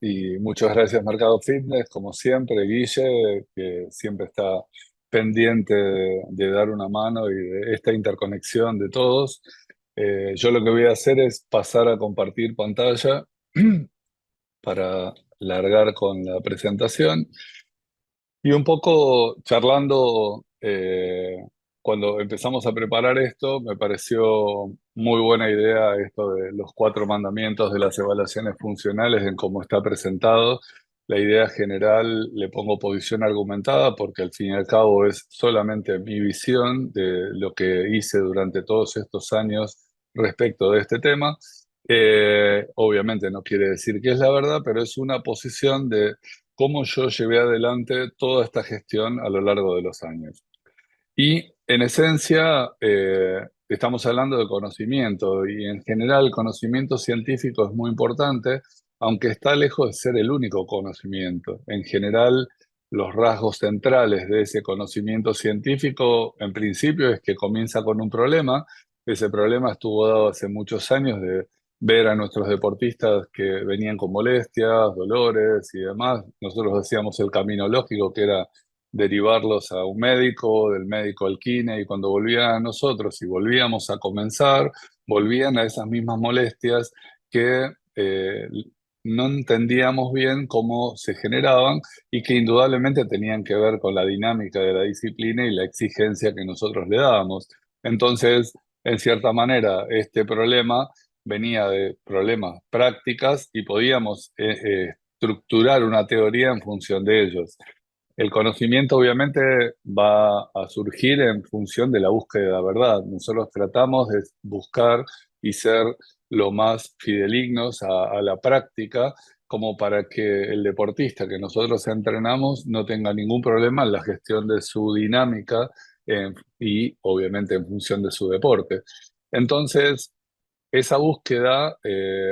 Y muchas gracias Mercado Fitness, como siempre, Guille, que siempre está pendiente de dar una mano y de esta interconexión de todos. Yo lo que voy a hacer es pasar a compartir pantalla para largar con la presentación. Y un poco charlando, cuando empezamos a preparar esto, me pareció muy buena idea esto de los cuatro mandamientos de las evaluaciones funcionales en cómo está presentado. La idea general le pongo posición argumentada porque al fin y al cabo es solamente mi visión de lo que hice durante todos estos años respecto de este tema. Obviamente no quiere decir que es la verdad, pero es una posición de cómo yo llevé adelante toda esta gestión a lo largo de los años. Y en esencia, estamos hablando de conocimiento y en general el conocimiento científico es muy importante, aunque está lejos de ser el único conocimiento. En general, los rasgos centrales de ese conocimiento científico, en principio, es que comienza con un problema. Ese problema estuvo dado hace muchos años de ver a nuestros deportistas que venían con molestias, dolores y demás. Nosotros hacíamos el camino lógico, que era derivarlos a un médico, del médico al kine, y cuando volvían a nosotros y volvíamos a comenzar, volvían a esas mismas molestias que no entendíamos bien cómo se generaban y que indudablemente tenían que ver con la dinámica de la disciplina y la exigencia que nosotros le dábamos. Entonces, en cierta manera, este problema venía de problemas prácticas y podíamos estructurar una teoría en función de ellos. El conocimiento obviamente va a surgir en función de la búsqueda de la verdad. Nosotros tratamos de buscar y ser lo más fidelignos a la práctica, como para que el deportista que nosotros entrenamos no tenga ningún problema en la gestión de su dinámica, y obviamente en función de su deporte. Entonces, esa búsqueda,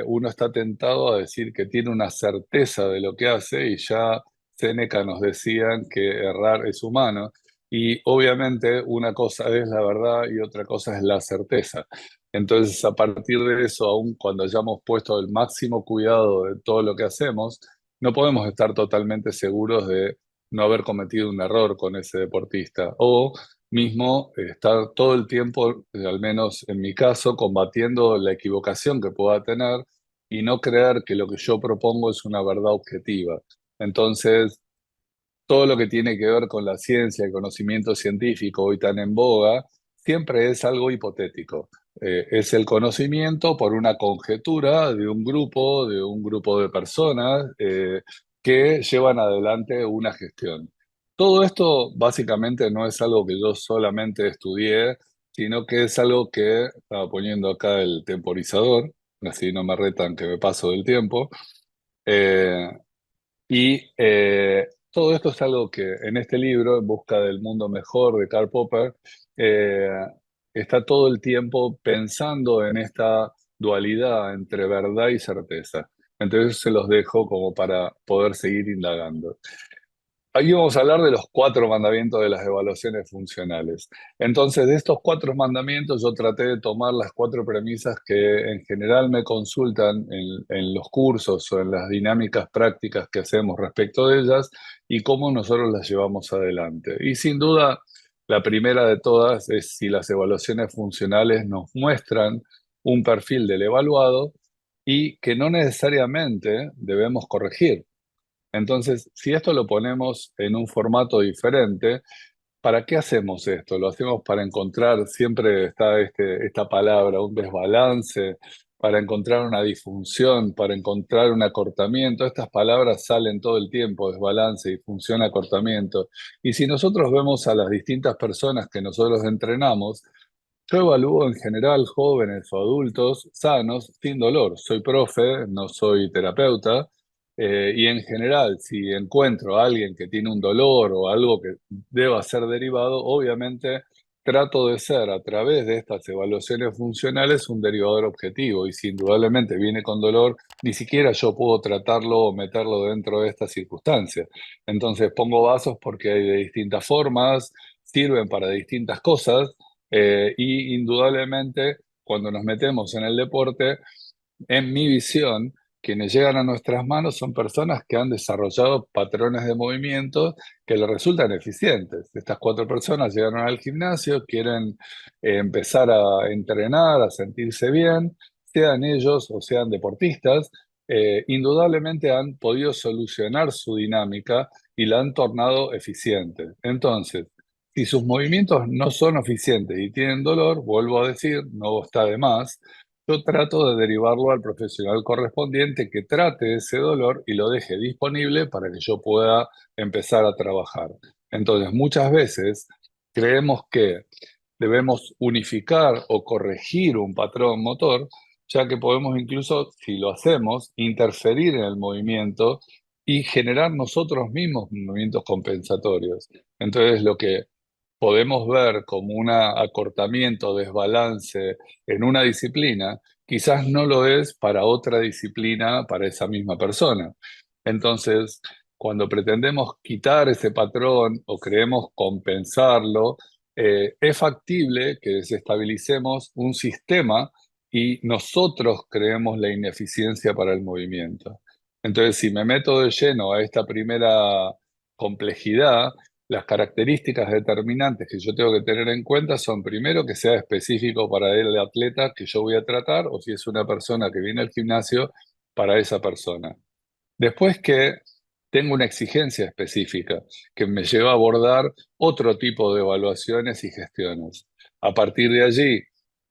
uno está tentado a decir que tiene una certeza de lo que hace, y ya Séneca nos decían que errar es humano, y obviamente una cosa es la verdad y otra cosa es la certeza. Entonces, a partir de eso, aun cuando hayamos puesto el máximo cuidado de todo lo que hacemos, no podemos estar totalmente seguros de no haber cometido un error con ese deportista, o mismo estar todo el tiempo, al menos en mi caso, combatiendo la equivocación que pueda tener y no creer que lo que yo propongo es una verdad objetiva. Entonces, todo lo que tiene que ver con la ciencia, el conocimiento científico hoy tan en boga, siempre es algo hipotético. Es el conocimiento por una conjetura de un grupo de personas, que llevan adelante una gestión. Todo esto básicamente no es algo que yo solamente estudié, sino que es algo que estaba poniendo acá el temporizador, así no me retan que me paso del tiempo. Eh, Todo esto es algo que en este libro, En busca del mundo mejor, de Karl Popper, eh, está todo el tiempo pensando en esta dualidad entre verdad y certeza. Entonces se los dejo como para poder seguir indagando. Aquí vamos a hablar de los cuatro mandamientos de las evaluaciones funcionales. Entonces, de estos cuatro mandamientos, yo traté de tomar las cuatro premisas que en general me consultan en los cursos o en las dinámicas prácticas que hacemos respecto de ellas y cómo nosotros las llevamos adelante. Y sin duda, la primera de todas es si las evaluaciones funcionales nos muestran un perfil del evaluado y que no necesariamente debemos corregir. Entonces, si esto lo ponemos en un formato diferente, ¿para qué hacemos esto? Lo hacemos para encontrar, siempre está esta palabra, un desbalance, para encontrar una disfunción, para encontrar un acortamiento. Estas palabras salen todo el tiempo: desbalance, disfunción, acortamiento. Y si nosotros vemos a las distintas personas que nosotros entrenamos, yo evalúo en general jóvenes o adultos sanos, sin dolor. Soy profe, no soy terapeuta, y en general, si encuentro a alguien que tiene un dolor o algo que deba ser derivado, obviamente trato de ser, a través de estas evaluaciones funcionales, un derivador objetivo. Y si indudablemente viene con dolor, ni siquiera yo puedo tratarlo o meterlo dentro de estas circunstancias. Entonces pongo vasos porque hay de distintas formas, sirven para distintas cosas. Y indudablemente, cuando nos metemos en el deporte, en mi visión, quienes llegan a nuestras manos son personas que han desarrollado patrones de movimiento que les resultan eficientes. Estas cuatro personas llegaron al gimnasio, quieren empezar a entrenar, a sentirse bien, sean ellos o sean deportistas, indudablemente han podido solucionar su dinámica y la han tornado eficiente. Entonces, si sus movimientos no son eficientes y tienen dolor, vuelvo a decir, no está de más, yo trato de derivarlo al profesional correspondiente que trate ese dolor y lo deje disponible para que yo pueda empezar a trabajar. Entonces, muchas veces creemos que debemos unificar o corregir un patrón motor, ya que podemos incluso, si lo hacemos, interferir en el movimiento y generar nosotros mismos movimientos compensatorios. Entonces, lo que podemos ver como un acortamiento, desbalance en una disciplina, quizás no lo es para otra disciplina, para esa misma persona. Entonces, cuando pretendemos quitar ese patrón o creemos compensarlo, es factible que desestabilicemos un sistema y nosotros creemos la ineficiencia para el movimiento. Entonces, si me meto de lleno a esta primera complejidad, las características determinantes que yo tengo que tener en cuenta son, primero, que sea específico para el atleta que yo voy a tratar, o si es una persona que viene al gimnasio, para esa persona. Después, que tengo una exigencia específica que me lleva a abordar otro tipo de evaluaciones y gestiones. A partir de allí,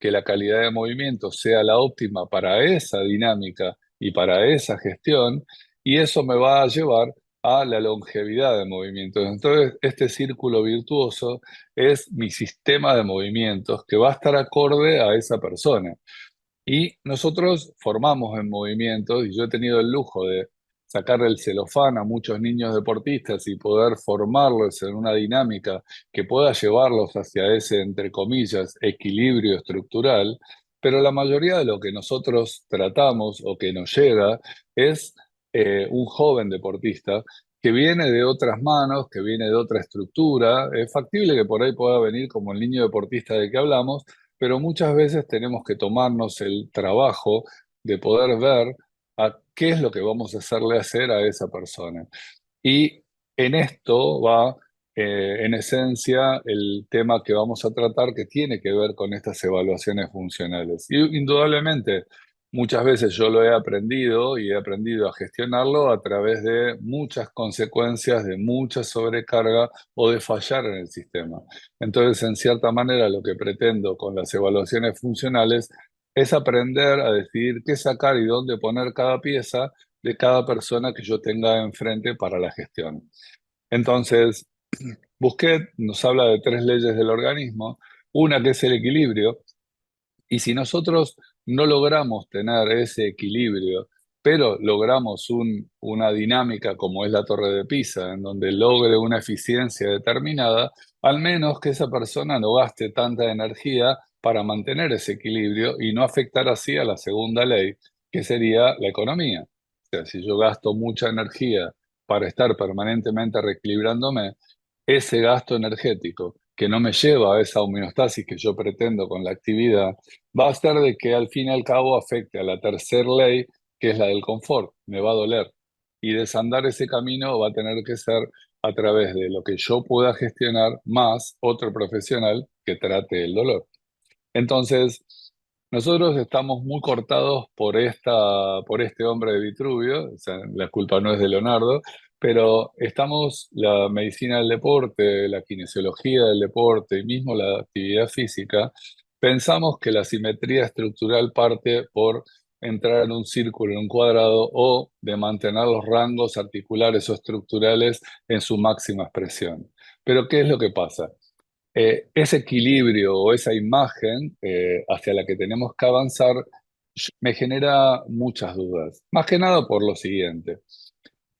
que la calidad de movimiento sea la óptima para esa dinámica y para esa gestión, y eso me va a llevar a la longevidad de movimientos. Entonces, este círculo virtuoso es mi sistema de movimientos que va a estar acorde a esa persona. Y nosotros formamos en movimientos, y yo he tenido el lujo de sacarle el celofán a muchos niños deportistas y poder formarlos en una dinámica que pueda llevarlos hacia ese, entre comillas, equilibrio estructural, pero la mayoría de lo que nosotros tratamos o que nos llega es un joven deportista que viene de otras manos, que viene de otra estructura. Es factible que por ahí pueda venir como el niño deportista de que hablamos, pero muchas veces tenemos que tomarnos el trabajo de poder ver a qué es lo que vamos a hacerle hacer a esa persona. Y en esto va, en esencia, el tema que vamos a tratar que tiene que ver con estas evaluaciones funcionales. Y indudablemente, muchas veces yo lo he aprendido y he aprendido a gestionarlo a través de muchas consecuencias, de mucha sobrecarga o de fallar en el sistema. Entonces, en cierta manera, lo que pretendo con las evaluaciones funcionales es aprender a decidir qué sacar y dónde poner cada pieza de cada persona que yo tenga enfrente para la gestión. Entonces, Busquet nos habla de tres leyes del organismo, una que es el equilibrio, y si nosotros no logramos tener ese equilibrio, pero logramos una dinámica como es la Torre de Pisa, en donde logre una eficiencia determinada, al menos que esa persona no gaste tanta energía para mantener ese equilibrio y no afectar así a la segunda ley, que sería la economía. O sea, si yo gasto mucha energía para estar permanentemente reequilibrándome, ese gasto energético que no me lleva a esa homeostasis que yo pretendo con la actividad, va a ser de que al fin y al cabo afecte a la tercera ley, que es la del confort, me va a doler. Y desandar ese camino va a tener que ser a través de lo que yo pueda gestionar más otro profesional que trate el dolor. Entonces, nosotros estamos muy cortados por este hombre de Vitruvio, o sea, la culpa no es de Leonardo, pero estamos, la medicina del deporte, la kinesiología del deporte y mismo la actividad física, pensamos que la simetría estructural parte por entrar en un círculo, en un cuadrado, o de mantener los rangos articulares o estructurales en su máxima expresión. Pero ¿qué es lo que pasa? Ese equilibrio o esa imagen hacia la que tenemos que avanzar me genera muchas dudas. Más que nada por lo siguiente.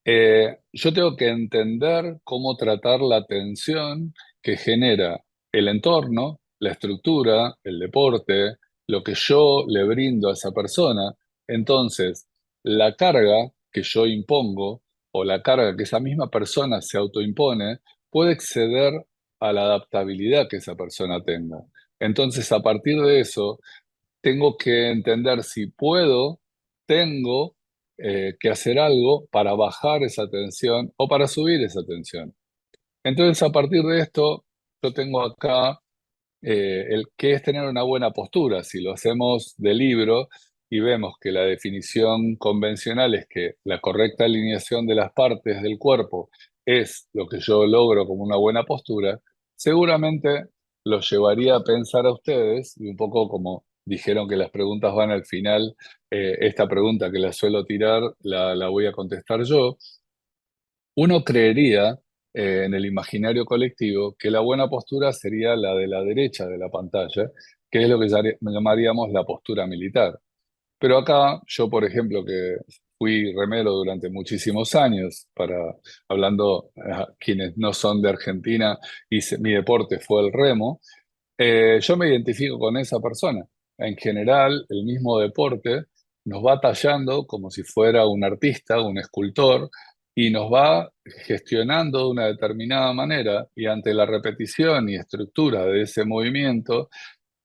Yo tengo que entender cómo tratar la tensión que genera el entorno, la estructura, el deporte, lo que yo le brindo a esa persona. Entonces, la carga que yo impongo o la carga que esa misma persona se autoimpone puede exceder a la adaptabilidad que esa persona tenga. Entonces, a partir de eso, tengo que entender si puedo, tengo que hacer algo para bajar esa tensión o para subir esa tensión. Entonces, a partir de esto, yo tengo acá el qué es tener una buena postura. Si lo hacemos de libro y vemos que la definición convencional es que la correcta alineación de las partes del cuerpo es lo que yo logro como una buena postura, seguramente los llevaría a pensar a ustedes, y un poco como dijeron que las preguntas van al final, esta pregunta que la suelo tirar la voy a contestar yo. Uno creería, en el imaginario colectivo, que la buena postura sería la de la derecha de la pantalla, que es lo que llamaríamos la postura militar. Pero acá, yo, por ejemplo, que fui remero durante muchísimos años, hablando a quienes no son de Argentina, y mi deporte fue el remo, yo me identifico con esa persona. En general, el mismo deporte nos va tallando como si fuera un artista, un escultor, y nos va gestionando de una determinada manera, y ante la repetición y estructura de ese movimiento,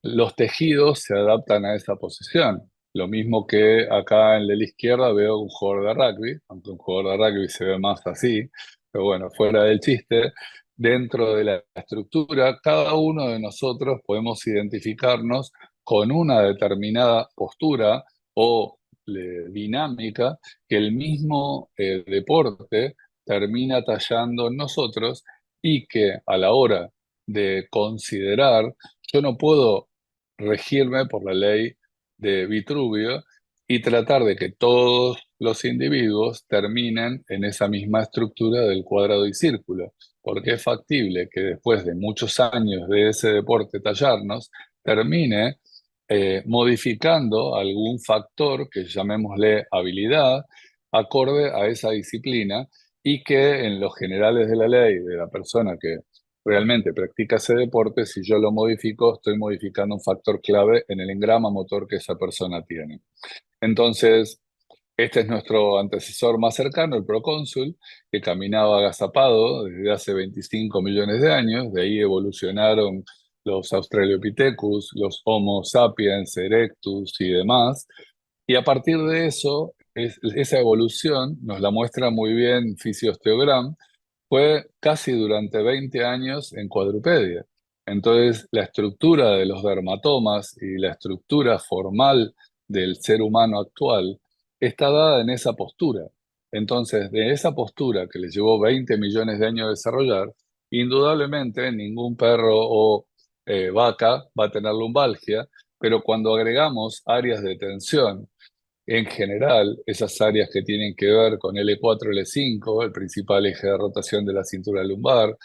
los tejidos se adaptan a esa posición. Lo mismo que acá en la izquierda veo un jugador de rugby, aunque un jugador de rugby se ve más así, pero bueno, fuera del chiste, dentro de la estructura, cada uno de nosotros podemos identificarnos con una determinada postura o dinámica que el mismo deporte termina tallando en nosotros, y que a la hora de considerar, yo no puedo regirme por la ley de Vitruvio y tratar de que todos los individuos terminen en esa misma estructura del cuadrado y círculo, porque es factible que después de muchos años de ese deporte tallarnos, termine modificando algún factor que llamémosle habilidad, acorde a esa disciplina, y que en los generales de la ley de la persona que realmente practica ese deporte, si yo lo modifico, estoy modificando un factor clave en el engrama motor que esa persona tiene. Entonces, este es nuestro antecesor más cercano, el procónsul, que caminaba agazapado desde hace 25 millones de años. De ahí evolucionaron los Australopithecus, los Homo sapiens, Erectus y demás. Y a partir de eso, esa evolución nos la muestra muy bien Physiosteogram, fue casi durante 20 años en cuadrupedia. Entonces, la estructura de los dermatomas y la estructura formal del ser humano actual está dada en esa postura. Entonces, de esa postura que les llevó 20 millones de años desarrollar, indudablemente ningún perro o vaca va a tener lumbalgia, pero cuando agregamos áreas de tensión, en general, esas áreas que tienen que ver con L4, L5, el principal eje de rotación de la cintura lumbar,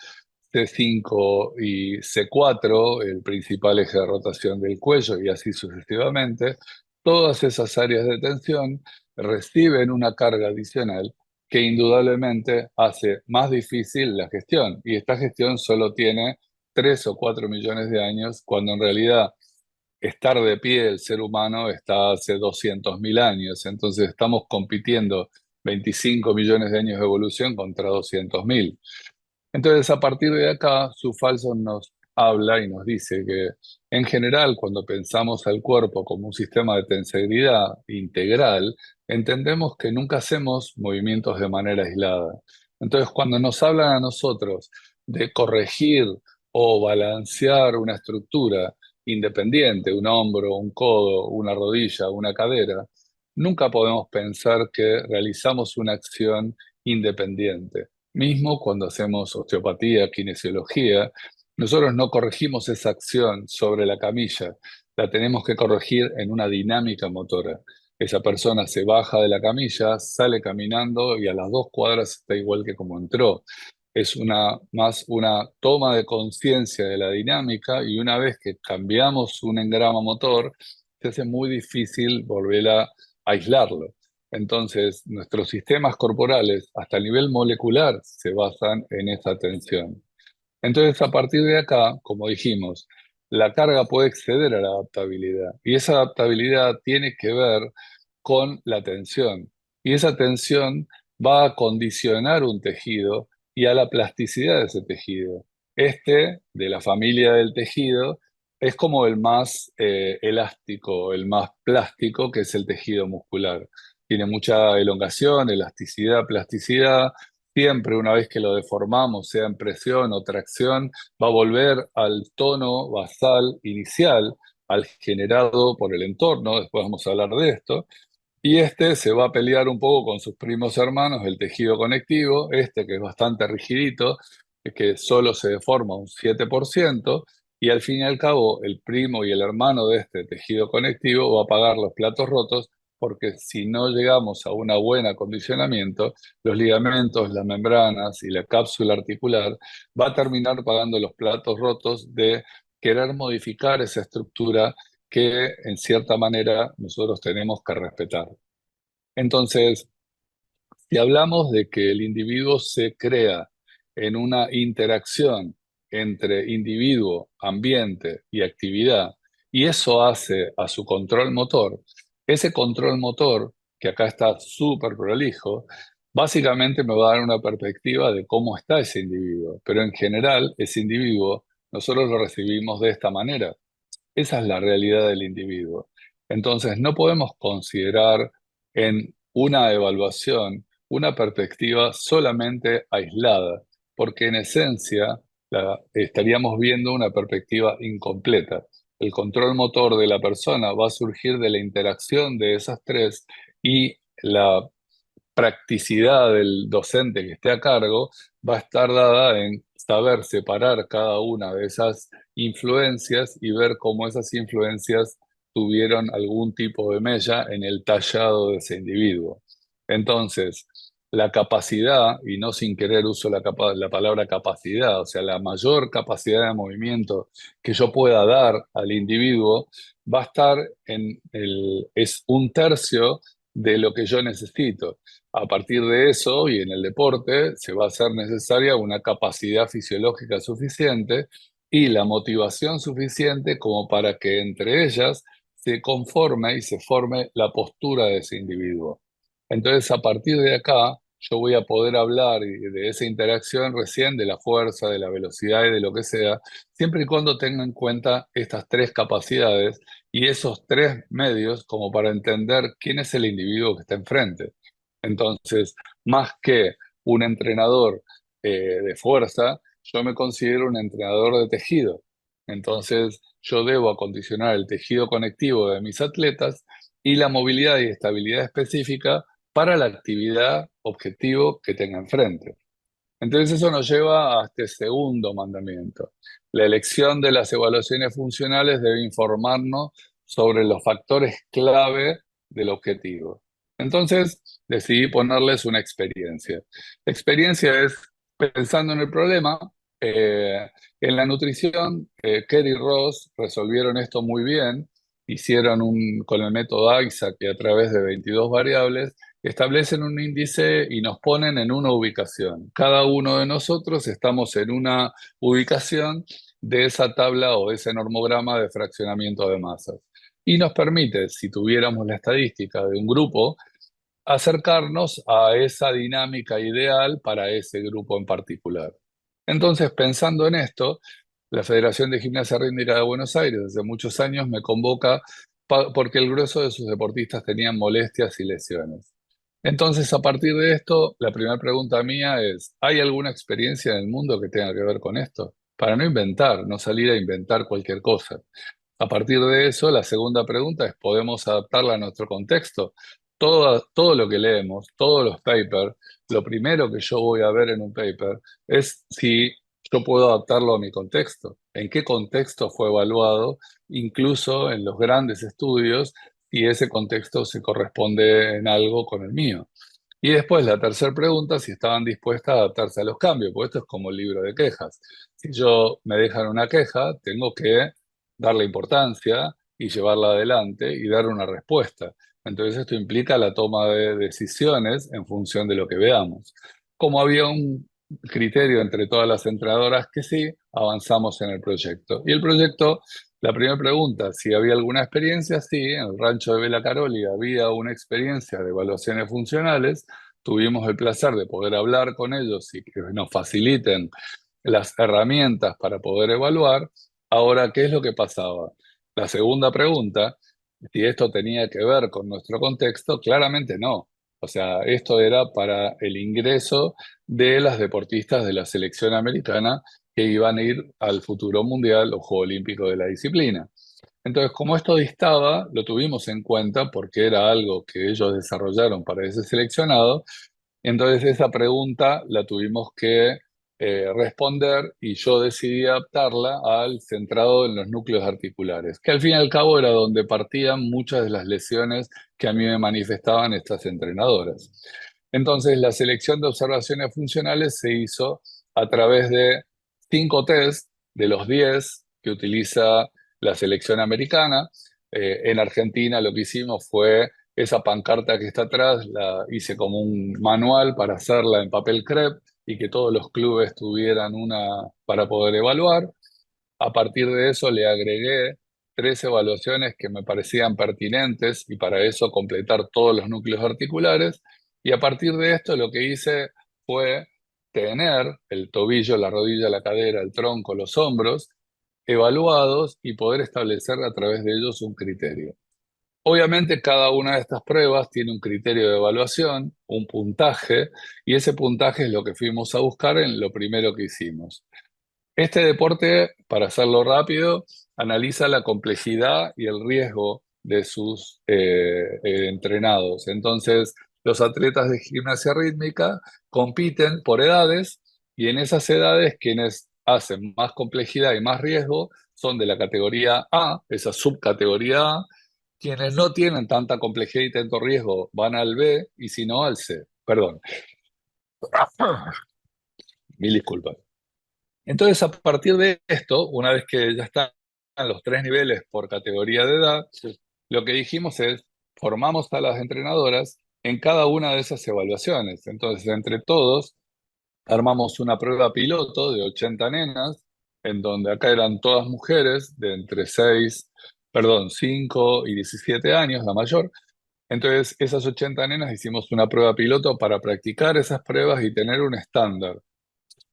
C5 y C4, el principal eje de rotación del cuello, y así sucesivamente, todas esas áreas de tensión reciben una carga adicional que indudablemente hace más difícil la gestión. Y esta gestión solo tiene 3 o 4 millones de años, cuando en realidad estar de pie el ser humano está hace 200.000 años. Entonces estamos compitiendo 25 millones de años de evolución contra 200.000. Entonces, a partir de acá, su falso nos habla y nos dice que, en general, cuando pensamos al cuerpo como un sistema de tensegridad integral, entendemos que nunca hacemos movimientos de manera aislada. Entonces, cuando nos hablan a nosotros de corregir o balancear una estructura independiente, un hombro, un codo, una rodilla, una cadera, nunca podemos pensar que realizamos una acción independiente. Mismo cuando hacemos osteopatía, kinesiología, nosotros no corregimos esa acción sobre la camilla, la tenemos que corregir en una dinámica motora. Esa persona se baja de la camilla, sale caminando y a las 2 cuadras está igual que como entró. Es más una toma de conciencia de la dinámica, y una vez que cambiamos un engrama motor, se hace muy difícil volver a aislarlo. Entonces, nuestros sistemas corporales, hasta el nivel molecular, se basan en esa tensión. Entonces, a partir de acá, como dijimos, la carga puede exceder a la adaptabilidad, y esa adaptabilidad tiene que ver con la tensión. Y esa tensión va a condicionar un tejido y a la plasticidad de ese tejido. Este, de la familia del tejido, es como el más elástico, el más plástico, que es el tejido muscular. tiene mucha elongación, elasticidad, plasticidad. Siempre una vez que lo deformamos, sea en presión o tracción, va a volver al tono basal inicial, al generado por el entorno, después vamos a hablar de esto, y este se va a pelear un poco con sus primos hermanos, el tejido conectivo, este que es bastante rigidito, que solo se deforma un 7%, y al fin y al cabo el primo y el hermano de este tejido conectivo va a pagar los platos rotos, porque si no llegamos a un buen acondicionamiento, los ligamentos, las membranas y la cápsula articular va a terminar pagando los platos rotos de querer modificar esa estructura que en cierta manera nosotros tenemos que respetar. Entonces, si hablamos de que el individuo se crea en una interacción entre individuo, ambiente y actividad, y eso hace a su control motor, ese control motor, que acá está súper prolijo, básicamente me va a dar una perspectiva de cómo está ese individuo, pero en general ese individuo nosotros lo recibimos de esta manera. Esa es la realidad del individuo. Entonces, no podemos considerar en una evaluación una perspectiva solamente aislada, porque en esencia estaríamos viendo una perspectiva incompleta. El control motor de la persona va a surgir de la interacción de esas tres, y la practicidad del docente que esté a cargo va a estar dada en saber separar cada una de esas influencias y ver cómo esas influencias tuvieron algún tipo de mella en el tallado de ese individuo. Entonces, la capacidad, y no sin querer uso la palabra capacidad, o sea, la mayor capacidad de movimiento que yo pueda dar al individuo, va a estar es un tercio de lo que yo necesito. A partir de eso, y en el deporte, se va a hacer necesaria una capacidad fisiológica suficiente y la motivación suficiente como para que entre ellas se conforme y se forme la postura de ese individuo. Entonces, a partir de acá, yo voy a poder hablar de esa interacción recién, de la fuerza, de la velocidad y de lo que sea, siempre y cuando tenga en cuenta estas tres capacidades y esos tres medios como para entender quién es el individuo que está enfrente. Entonces, más que un entrenador de fuerza, yo me considero un entrenador de tejido. Entonces, yo debo acondicionar el tejido conectivo de mis atletas y la movilidad y estabilidad específica para la actividad objetivo que tenga enfrente. Entonces eso nos lleva a este segundo mandamiento. La elección de las evaluaciones funcionales debe informarnos sobre los factores clave del objetivo. Entonces decidí ponerles una experiencia. La experiencia es pensando en el problema. eh, en la nutrición, Kerr y Ross resolvieron esto muy bien. Hicieron con el método ISAC y a través de 22 variables establecen un índice y nos ponen en una ubicación. Cada uno de nosotros estamos en una ubicación de esa tabla o de ese normograma de fraccionamiento de masas. Y nos permite, si tuviéramos la estadística de un grupo, acercarnos a esa dinámica ideal para ese grupo en particular. Entonces, pensando en esto, la Federación de Gimnasia Rítmica de Buenos Aires desde muchos años me convoca porque el grueso de sus deportistas tenían molestias y lesiones. Entonces, a partir de esto, la primera pregunta mía es, ¿hay alguna experiencia en el mundo que tenga que ver con esto? Para no inventar, no salir a inventar cualquier cosa. A partir de eso, la segunda pregunta es, ¿podemos adaptarla a nuestro contexto? Todo lo que leemos, todos los papers, lo primero que yo voy a ver en un paper es si yo puedo adaptarlo a mi contexto, en qué contexto fue evaluado, incluso en los grandes estudios, y ese contexto se corresponde en algo con el mío. Y después la tercera pregunta, si estaban dispuestas a adaptarse a los cambios, porque esto es como el libro de quejas. Si yo me dejan una queja, tengo que darle importancia y llevarla adelante y dar una respuesta. Entonces esto implica la toma de decisiones en función de lo que veamos. Como había un criterio entre todas las entrenadoras que sí, avanzamos en el proyecto. Y el proyecto, la primera pregunta, si había alguna experiencia, sí, en el rancho de Vela Caroli había una experiencia de evaluaciones funcionales. Tuvimos el placer de poder hablar con ellos y que nos faciliten las herramientas para poder evaluar. Ahora, ¿qué es lo que pasaba? La segunda pregunta si esto tenía que ver con nuestro contexto, claramente no. O sea, esto era para el ingreso de las deportistas de la selección americana que iban a ir al futuro mundial o Juego Olímpico de la disciplina. Entonces, como esto distaba, lo tuvimos en cuenta porque era algo que ellos desarrollaron para ese seleccionado. Entonces esa pregunta la tuvimos que responder y yo decidí adaptarla al centrado en los núcleos articulares, que al fin y al cabo era donde partían muchas de las lesiones que a mí me manifestaban estas entrenadoras. Entonces la selección de observaciones funcionales se hizo a través de 5 test de los 10 que utiliza la selección americana. En Argentina lo que hicimos fue esa pancarta que está atrás, la hice como un manual para hacerla en papel crepe y que todos los clubes tuvieran una para poder evaluar. A partir de eso le agregué 3 evaluaciones que me parecían pertinentes y para eso completar todos los núcleos articulares. Y a partir de esto lo que hice fue tener el tobillo, la rodilla, la cadera, el tronco, los hombros evaluados y poder establecer a través de ellos un criterio. Obviamente cada una de estas pruebas tiene un criterio de evaluación, un puntaje, y ese puntaje es lo que fuimos a buscar en lo primero que hicimos. Este deporte, para hacerlo rápido, analiza la complejidad y el riesgo de sus entrenados. Entonces, los atletas de gimnasia rítmica compiten por edades y en esas edades quienes hacen más complejidad y más riesgo son de la categoría A, esa subcategoría A. Quienes no tienen tanta complejidad y tanto riesgo van al B y si no al C. Perdón, mil disculpas. Entonces, a partir de esto, una vez que ya están los 3 niveles por categoría de edad, lo que dijimos es, formamos a las entrenadoras en cada una de esas evaluaciones. Entonces, entre todos, armamos una prueba piloto de 80 nenas, en donde acá eran todas mujeres de entre 5 y 17 años, la mayor. Entonces, esas 80 nenas hicimos una prueba piloto para practicar esas pruebas y tener un estándar.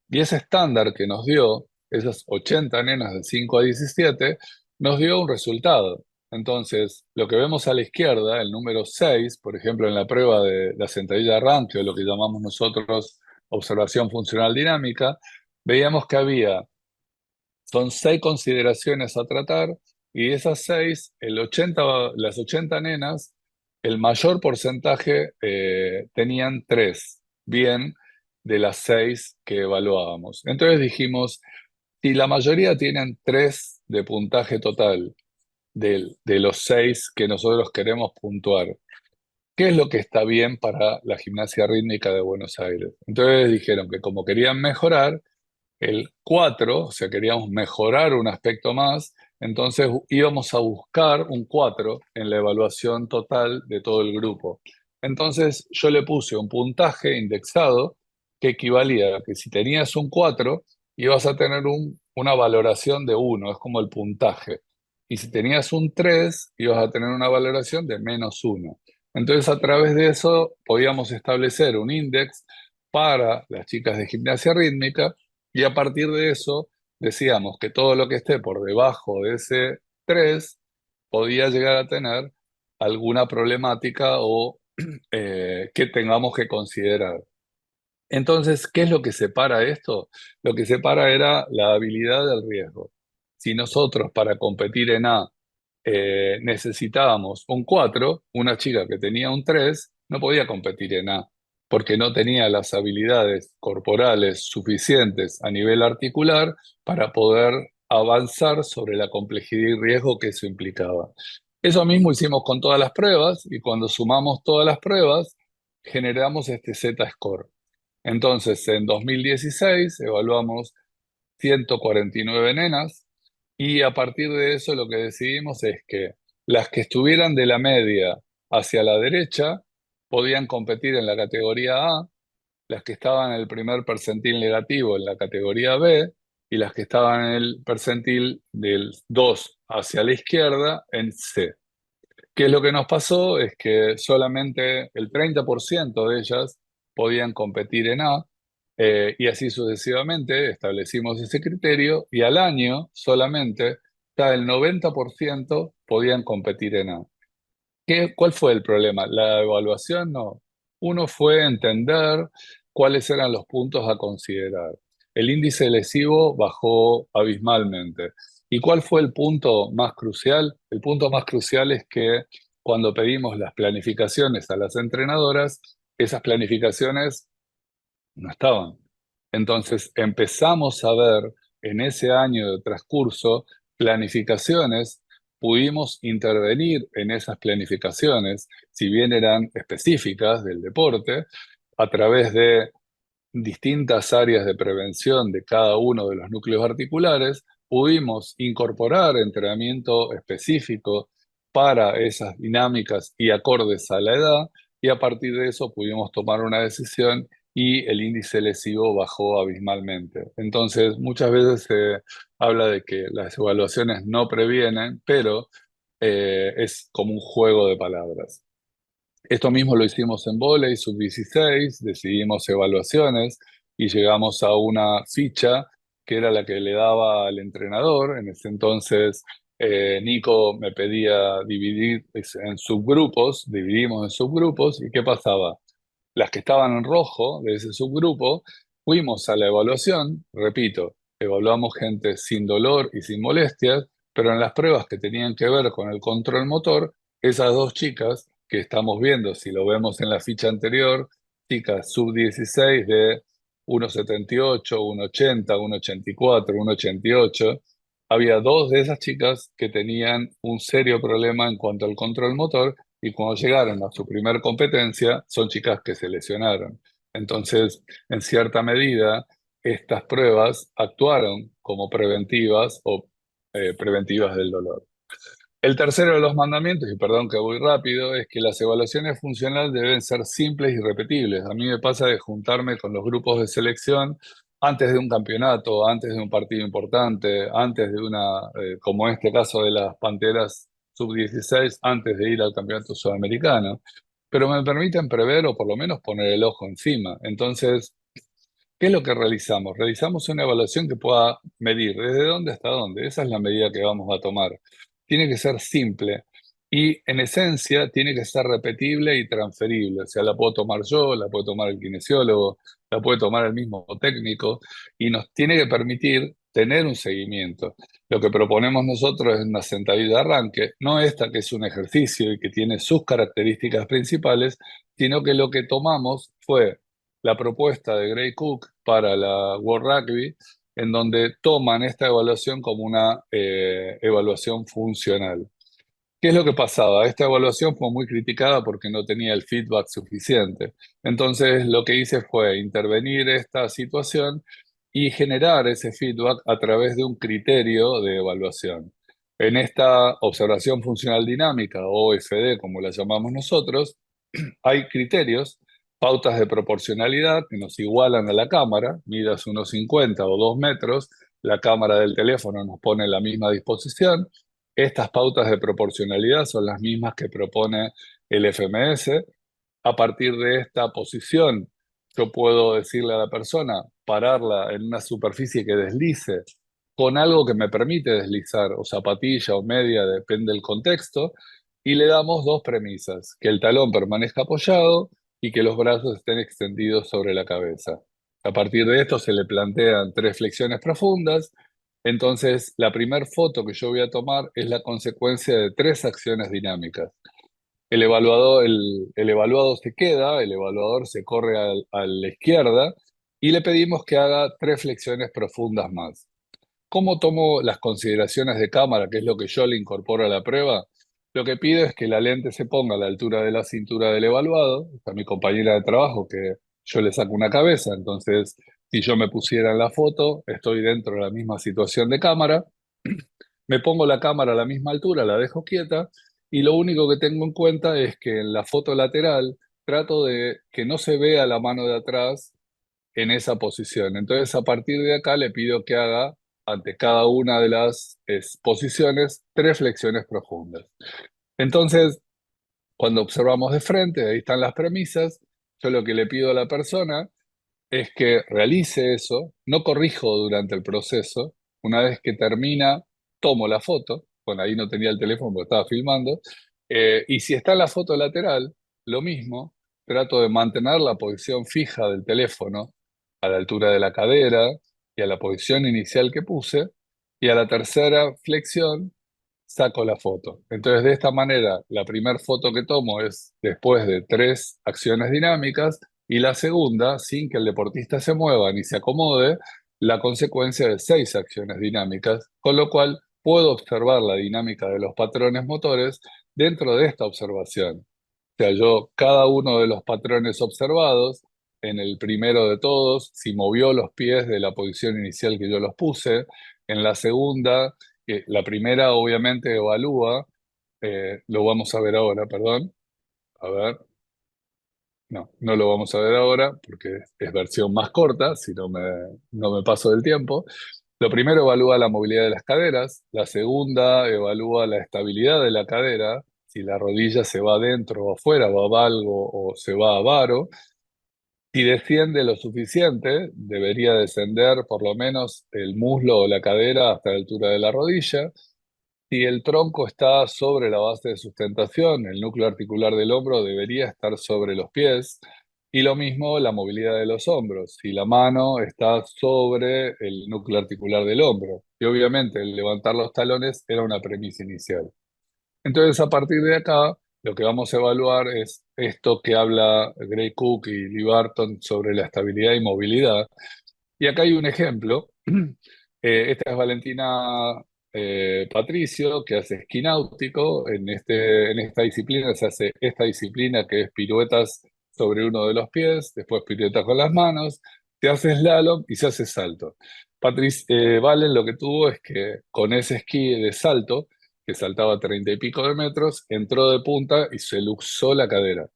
Y ese estándar que nos dio, esas 80 nenas de 5 a 17, nos dio un resultado. Entonces, lo que vemos a la izquierda, el número 6, por ejemplo, en la prueba de la sentadilla de arranque, o lo que llamamos nosotros observación funcional dinámica, veíamos que son 6 consideraciones a tratar, y de esas 6, las 80 nenas, el mayor porcentaje tenían 3 bien, de las 6 que evaluábamos. Entonces dijimos, si la mayoría tienen 3 de puntaje total de los 6 que nosotros queremos puntuar, ¿qué es lo que está bien para la gimnasia rítmica de Buenos Aires? Entonces dijeron que como querían mejorar, el 4, o sea, queríamos mejorar un aspecto más, entonces íbamos a buscar un 4 en la evaluación total de todo el grupo. Entonces yo le puse un puntaje indexado que equivalía a que si tenías un 4 ibas a tener una valoración de 1, es como el puntaje. Y si tenías un 3 ibas a tener una valoración de -1. Entonces a través de eso podíamos establecer un índice para las chicas de gimnasia rítmica y a partir de eso decíamos que todo lo que esté por debajo de ese 3 podía llegar a tener alguna problemática o que tengamos que considerar. Entonces, ¿qué es lo que separa esto? Lo que separa era la habilidad del riesgo. Si nosotros para competir en A necesitábamos un 4, una chica que tenía un 3 no podía competir en A, porque no tenía las habilidades corporales suficientes a nivel articular para poder avanzar sobre la complejidad y riesgo que eso implicaba. Eso mismo hicimos con todas las pruebas y cuando sumamos todas las pruebas generamos este Z-score. Entonces, en 2016 evaluamos 149 nenas y a partir de eso lo que decidimos es que las que estuvieran de la media hacia la derecha podían competir en la categoría A, las que estaban en el primer percentil negativo en la categoría B y las que estaban en el percentil del 2 hacia la izquierda en C. ¿Qué es lo que nos pasó? Es que solamente el 30% de ellas podían competir en A, y así sucesivamente establecimos ese criterio y al año solamente ya el 90% podían competir en A. ¿Cuál fue el problema? La evaluación no. Uno fue entender cuáles eran los puntos a considerar. El índice lesivo bajó abismalmente. ¿Y cuál fue el punto más crucial? El punto más crucial es que cuando pedimos las planificaciones a las entrenadoras, esas planificaciones no estaban. Entonces empezamos a ver en ese año de transcurso planificaciones, pudimos intervenir en esas planificaciones, si bien eran específicas del deporte, a través de distintas áreas de prevención de cada uno de los núcleos articulares, pudimos incorporar entrenamiento específico para esas dinámicas y acordes a la edad, y a partir de eso pudimos tomar una decisión y el índice lesivo bajó abismalmente. Entonces, muchas veces se habla de que las evaluaciones no previenen, pero es como un juego de palabras. Esto mismo lo hicimos en vóley sub-16, decidimos evaluaciones y llegamos a una ficha que era la que le daba al entrenador. En ese entonces, Nico me pedía dividir en subgrupos, dividimos en subgrupos, ¿y qué pasaba? Las que estaban en rojo de ese subgrupo, fuimos a la evaluación, repito, evaluamos gente sin dolor y sin molestias, pero en las pruebas que tenían que ver con el control motor, esas dos chicas que estamos viendo, si lo vemos en la ficha anterior, chicas sub-16 de 1,78, 1,80, 1,84, 1,88, había dos de esas chicas que tenían un serio problema en cuanto al control motor y cuando llegaron a su primer competencia, son chicas que se lesionaron. Entonces, en cierta medida, estas pruebas actuaron como preventivas o preventivas del dolor. El tercero de los mandamientos, y perdón que voy rápido, es que las evaluaciones funcionales deben ser simples y repetibles. A mí me pasa de juntarme con los grupos de selección antes de un campeonato, antes de un partido importante, antes de una, como en este caso de las Panteras sub-16, antes de ir al campeonato sudamericano, pero me permiten prever o por lo menos poner el ojo encima. Entonces, ¿qué es lo que realizamos? Realizamos una evaluación que pueda medir desde dónde hasta dónde. Esa es la medida que vamos a tomar. Tiene que ser simple y en esencia tiene que ser repetible y transferible. O sea, la puedo tomar yo, la puede tomar el kinesiólogo, la puede tomar el mismo técnico y nos tiene que permitir tener un seguimiento. Lo que proponemos nosotros es una sentadilla de arranque, no esta que es un ejercicio y que tiene sus características principales, sino que lo que tomamos fue la propuesta de Gray Cook para la World Rugby, en donde toman esta evaluación como una evaluación funcional. ¿Qué es lo que pasaba? Esta evaluación fue muy criticada porque no tenía el feedback suficiente. Entonces, lo que hice fue intervenir esta situación y generar ese feedback a través de un criterio de evaluación. En esta observación funcional dinámica, o OFD, como la llamamos nosotros, hay criterios, pautas de proporcionalidad que nos igualan a la cámara, midas 1,50 o 2 metros, la cámara del teléfono nos pone en la misma disposición. Estas pautas de proporcionalidad son las mismas que propone el FMS. A partir de esta posición, yo puedo decirle a la persona, pararla en una superficie que deslice con algo que me permite deslizar, o zapatilla o media, depende del contexto, y le damos dos premisas, que el talón permanezca apoyado y que los brazos estén extendidos sobre la cabeza. A partir de esto se le plantean tres flexiones profundas. Entonces, la primera foto que yo voy a tomar es la consecuencia de tres acciones dinámicas. El evaluado se queda, el evaluador se corre a la izquierda y le pedimos que haga tres flexiones profundas más. ¿Cómo tomo las consideraciones de cámara, que es lo que yo le incorporo a la prueba? Lo que pido es que la lente se ponga a la altura de la cintura del evaluado, a mi compañera de trabajo, que yo le saco una cabeza, entonces si yo me pusiera en la foto, estoy dentro de la misma situación de cámara, me pongo la cámara a la misma altura, la dejo quieta, y lo único que tengo en cuenta es que en la foto lateral trato de que no se vea la mano de atrás en esa posición. Entonces, a partir de acá le pido que haga ante cada una de las posiciones tres flexiones profundas. Entonces, cuando observamos de frente, ahí están las premisas, yo lo que le pido a la persona es que realice eso, no corrijo durante el proceso, una vez que termina, tomo la foto, bueno, ahí no tenía el teléfono porque estaba filmando, Y si está en la foto lateral, lo mismo, trato de mantener la posición fija del teléfono a la altura de la cadera y a la posición inicial que puse, y a la tercera flexión saco la foto. Entonces, de esta manera, la primera foto que tomo es después de 3 acciones dinámicas y la segunda, sin que el deportista se mueva ni se acomode, la consecuencia de 6 acciones dinámicas, con lo cual puedo observar la dinámica de los patrones motores dentro de esta observación. O sea, yo cada uno de los patrones observados, en el primero de todos, si movió los pies de la posición inicial que yo los puse, en la segunda, la primera obviamente evalúa, lo vamos a ver ahora, perdón, a ver, no, no lo vamos a ver ahora porque es versión más corta, si no me paso del tiempo. Lo primero evalúa la movilidad de las caderas, la segunda evalúa la estabilidad de la cadera, si la rodilla se va adentro o afuera, va a valgo o se va a varo. Si desciende lo suficiente, debería descender por lo menos el muslo o la cadera hasta la altura de la rodilla. Si el tronco está sobre la base de sustentación, el núcleo articular del hombro debería estar sobre los pies. Y lo mismo la movilidad de los hombros, si la mano está sobre el núcleo articular del hombro. Y obviamente el levantar los talones era una premisa inicial. Entonces, a partir de acá, lo que vamos a evaluar es esto que habla Gray Cook y Lee Barton sobre la estabilidad y movilidad. Y acá hay un ejemplo. Esta es Valentina Patricio, que hace esquí náutico. En esta disciplina se hace esta disciplina que es piruetas sobre uno de los pies, después piruetas con las manos, se hace slalom y se hace salto. Valen lo que tuvo es que con ese esquí de salto, que saltaba 30 y pico de metros, entró de punta y se luxó la cadera.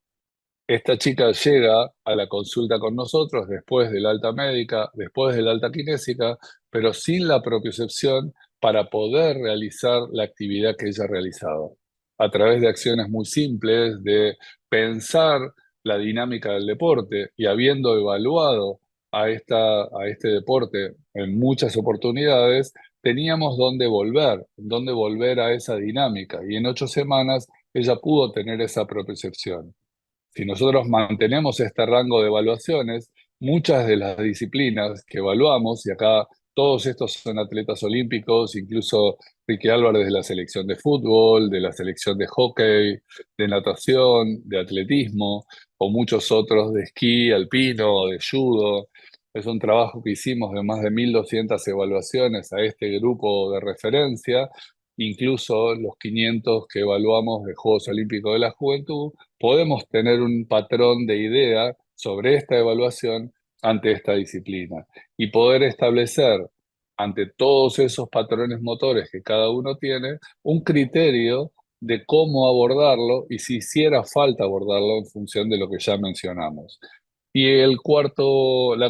Esta chica llega a la consulta con nosotros después del alta médica, después del alta kinésica, pero sin la propiocepción para poder realizar la actividad que ella realizaba. A través de acciones muy simples, de pensar la dinámica del deporte y habiendo evaluado a este deporte en muchas oportunidades, teníamos dónde volver a esa dinámica. Y en 8 semanas ella pudo tener esa propiocepción. Si nosotros mantenemos este rango de evaluaciones, muchas de las disciplinas que evaluamos, y acá todos estos son atletas olímpicos, incluso Ricky Álvarez de la selección de fútbol, de la selección de hockey, de natación, de atletismo, o muchos otros de esquí alpino, de judo. Es un trabajo que hicimos de más de 1.200 evaluaciones a este grupo de referencia, incluso los 500 que evaluamos de Juegos Olímpicos de la Juventud. Podemos tener un patrón de idea sobre esta evaluación ante esta disciplina y poder establecer ante todos esos patrones motores que cada uno tiene un criterio de cómo abordarlo y si hiciera falta abordarlo en función de lo que ya mencionamos. Y la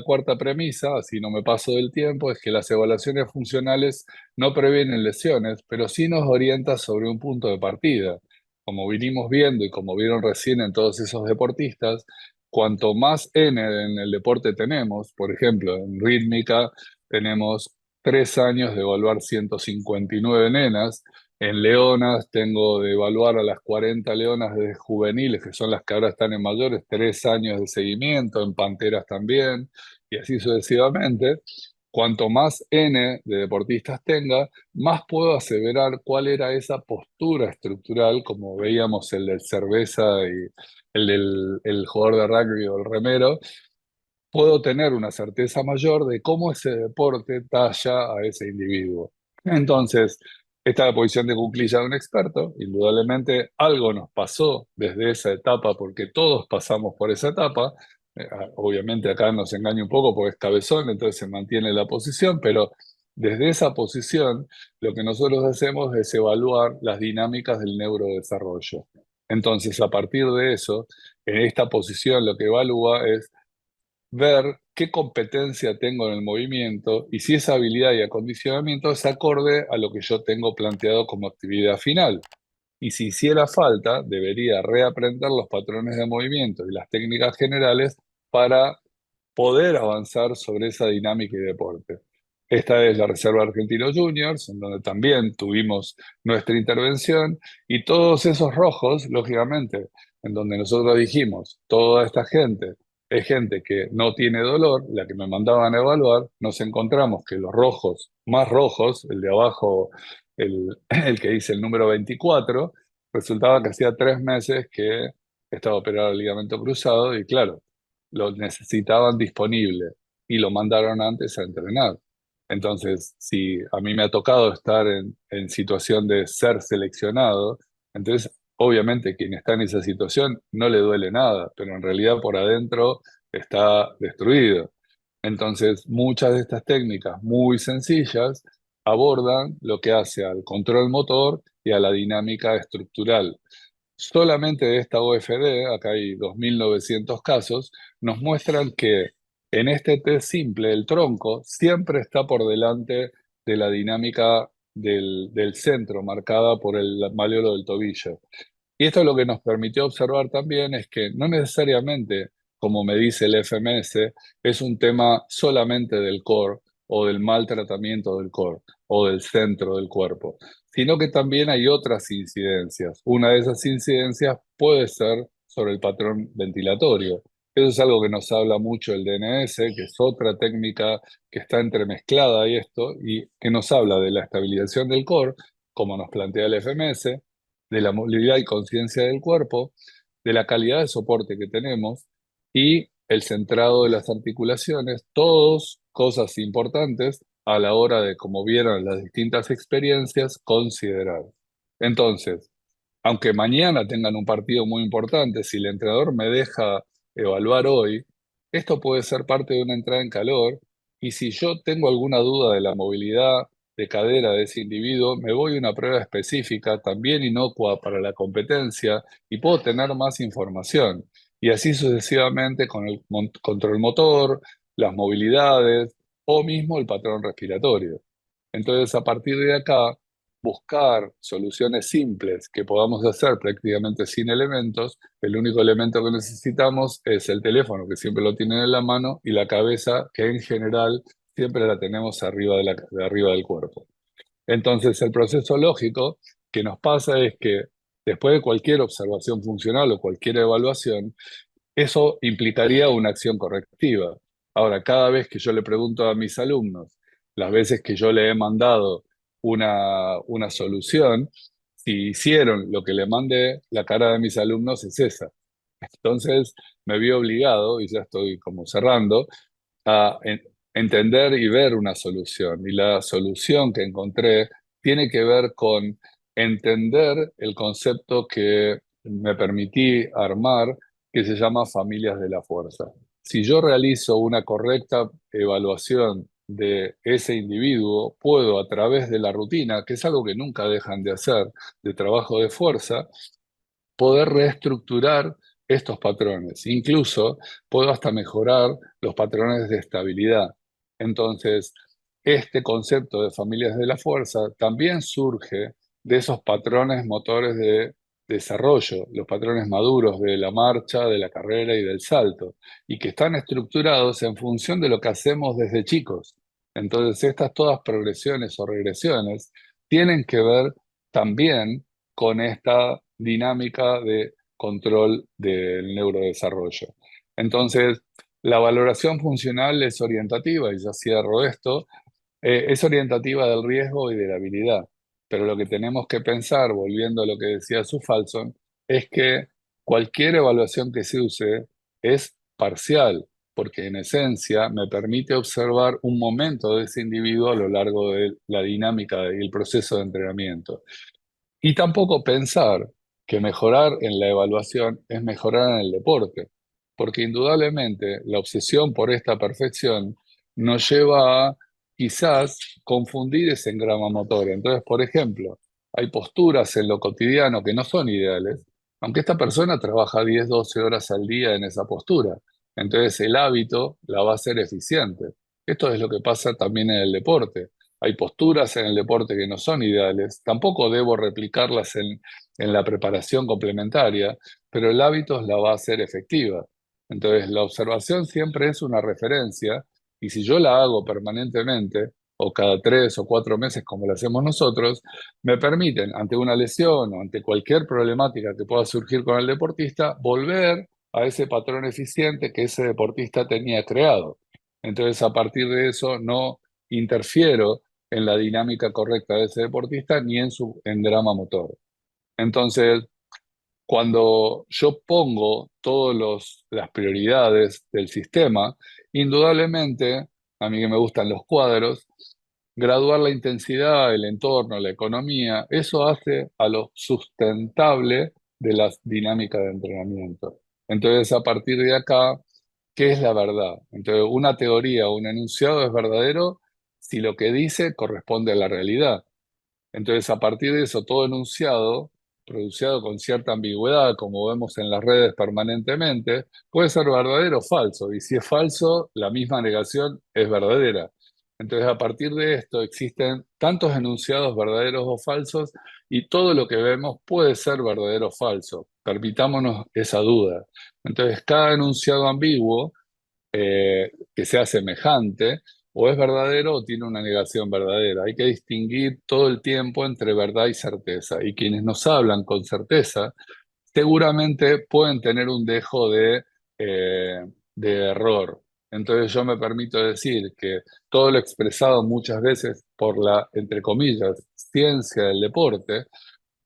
cuarta premisa, así no me paso del tiempo, es que las evaluaciones funcionales no previenen lesiones, pero sí nos orientan sobre un punto de partida. Como vinimos viendo y como vieron recién en todos esos deportistas, cuanto más N en el deporte tenemos, por ejemplo, en rítmica tenemos 3 años de evaluar 159 nenas, en leonas tengo de evaluar a las 40 leonas de juveniles, que son las que ahora están en mayores, 3 años de seguimiento, en panteras también, y así sucesivamente. Cuanto más N de deportistas tenga, más puedo aseverar cuál era esa postura estructural, como veíamos el del cerveza y el jugador de rugby o el remero. Puedo tener una certeza mayor de cómo ese deporte talla a ese individuo. Entonces, esta es la posición de cuclilla de un experto. Indudablemente algo nos pasó desde esa etapa, porque todos pasamos por esa etapa. Obviamente acá nos engaña un poco porque es cabezón, entonces se mantiene la posición, pero desde esa posición lo que nosotros hacemos es evaluar las dinámicas del neurodesarrollo. Entonces, a partir de eso, en esta posición lo que evalúa es ver qué competencia tengo en el movimiento y si esa habilidad y acondicionamiento es acorde a lo que yo tengo planteado como actividad final. Y si hiciera falta, debería reaprender los patrones de movimiento y las técnicas generales para poder avanzar sobre esa dinámica y deporte. esta es la Reserva Argentino Juniors, en donde también tuvimos nuestra intervención, y todos esos rojos, lógicamente, en donde nosotros dijimos, toda esta gente es gente que no tiene dolor, la que me mandaban a evaluar, nos encontramos que los rojos, más rojos, el de abajo, el que dice el número 24, resultaba que hacía 3 meses que estaba operado el ligamento cruzado y claro, lo necesitaban disponible y lo mandaron antes a entrenar. Entonces, si a mí me ha tocado estar en situación de ser seleccionado, entonces obviamente quien está en esa situación no le duele nada, pero en realidad por adentro está destruido. Entonces, muchas de estas técnicas muy sencillas abordan lo que hace al control motor y a la dinámica estructural. Solamente de esta OFD, acá hay 2.900 casos, nos muestran que en este test simple el tronco siempre está por delante de la dinámica del centro marcada por el malleolo del tobillo. Y esto lo que nos permitió observar también es que no necesariamente, como me dice el FMS, es un tema solamente del core o del mal tratamiento del core o del centro del cuerpo, sino que también hay otras incidencias. Una de esas incidencias puede ser sobre el patrón ventilatorio. Eso es algo que nos habla mucho el DNS, que es otra técnica que está entremezclada y esto, y que nos habla de la estabilización del core, como nos plantea el FMS, de la movilidad y conciencia del cuerpo, de la calidad de soporte que tenemos y el centrado de las articulaciones, todos cosas importantes a la hora de, como vieron las distintas experiencias, considerar. Entonces, aunque mañana tengan un partido muy importante, si el entrenador me deja evaluar hoy, esto puede ser parte de una entrada en calor y si yo tengo alguna duda de la movilidad de cadera de ese individuo, me voy a una prueba específica, también inocua para la competencia, y puedo tener más información. Y así sucesivamente con el control motor, las movilidades o mismo el patrón respiratorio. Entonces, a partir de acá, buscar soluciones simples que podamos hacer prácticamente sin elementos. El único elemento que necesitamos es el teléfono, que siempre lo tienen en la mano, y la cabeza, que en general siempre la tenemos arriba de arriba del cuerpo. Entonces, el proceso lógico que nos pasa es que después de cualquier observación funcional o cualquier evaluación, eso implicaría una acción correctiva. Ahora, cada vez que yo le pregunto a mis alumnos, las veces que yo le he mandado una solución, si hicieron lo que le mandé, la cara de mis alumnos es esa. Entonces, me vi obligado, y ya estoy como cerrando, a entender y ver una solución. Y la solución que encontré tiene que ver con entender el concepto que me permití armar, que se llama familias de la fuerza. Si yo realizo una correcta evaluación de ese individuo, puedo a través de la rutina, que es algo que nunca dejan de hacer, de trabajo de fuerza, poder reestructurar estos patrones. Incluso puedo hasta mejorar los patrones de estabilidad. Entonces, este concepto de familias de la fuerza también surge de esos patrones motores de desarrollo, los patrones maduros de la marcha, de la carrera y del salto, y que están estructurados en función de lo que hacemos desde chicos. Entonces, estas todas progresiones o regresiones tienen que ver también con esta dinámica de control del neurodesarrollo. Entonces, la valoración funcional es orientativa, y ya cierro esto, es orientativa del riesgo y de la habilidad. Pero lo que tenemos que pensar, volviendo a lo que decía Falson, es que cualquier evaluación que se use es parcial, porque en esencia me permite observar un momento de ese individuo a lo largo de la dinámica y el proceso de entrenamiento. Y tampoco pensar que mejorar en la evaluación es mejorar en el deporte, porque indudablemente la obsesión por esta perfección nos lleva a quizás confundir ese engrama motor. Entonces, por ejemplo, hay posturas en lo cotidiano que no son ideales, aunque esta persona trabaja 10, 12 horas al día en esa postura. Entonces, el hábito la va a hacer eficiente. Esto es lo que pasa también en el deporte. Hay posturas en el deporte que no son ideales, tampoco debo replicarlas en la preparación complementaria, pero el hábito la va a hacer efectiva. Entonces, la observación siempre es una referencia y si yo la hago permanentemente, o cada 3 o 4 meses, como lo hacemos nosotros, me permiten, ante una lesión o ante cualquier problemática que pueda surgir con el deportista, volver a ese patrón eficiente que ese deportista tenía creado. Entonces, a partir de eso, no interfiero en la dinámica correcta de ese deportista ni en su engrama motor. Entonces, cuando yo pongo todas las prioridades del sistema, indudablemente, a mí que me gustan los cuadros, graduar la intensidad, el entorno, la economía, eso hace a lo sustentable de las dinámicas de entrenamiento. Entonces, a partir de acá, ¿qué es la verdad? Entonces, una teoría o un enunciado es verdadero si lo que dice corresponde a la realidad. Entonces, a partir de eso, todo enunciado, producido con cierta ambigüedad, como vemos en las redes permanentemente, puede ser verdadero o falso. Y si es falso, la misma negación es verdadera. Entonces, a partir de esto, existen tantos enunciados verdaderos o falsos y todo lo que vemos puede ser verdadero o falso. Permitámonos esa duda. Entonces, cada enunciado ambiguo que sea semejante, o es verdadero o tiene una negación verdadera. Hay que distinguir todo el tiempo entre verdad y certeza. Y quienes nos hablan con certeza, seguramente pueden tener un dejo de error. Entonces yo me permito decir que todo lo expresado muchas veces por la, entre comillas, ciencia del deporte,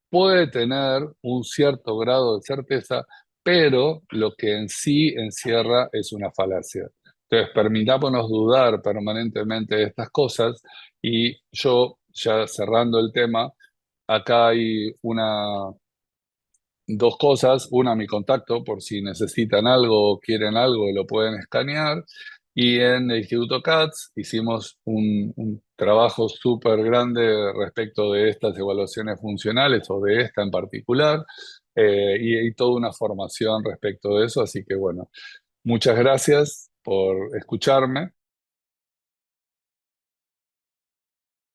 puede tener un cierto grado de certeza, pero lo que en sí encierra es una falacia. Entonces, permitámonos dudar permanentemente de estas cosas y yo, ya cerrando el tema, acá hay dos cosas. Una, mi contacto, por si necesitan algo o quieren algo, lo pueden escanear. Y en el Instituto CATS hicimos un trabajo súper grande respecto de estas evaluaciones funcionales o de esta en particular, y toda una formación respecto de eso. Así que bueno, muchas gracias por escucharme.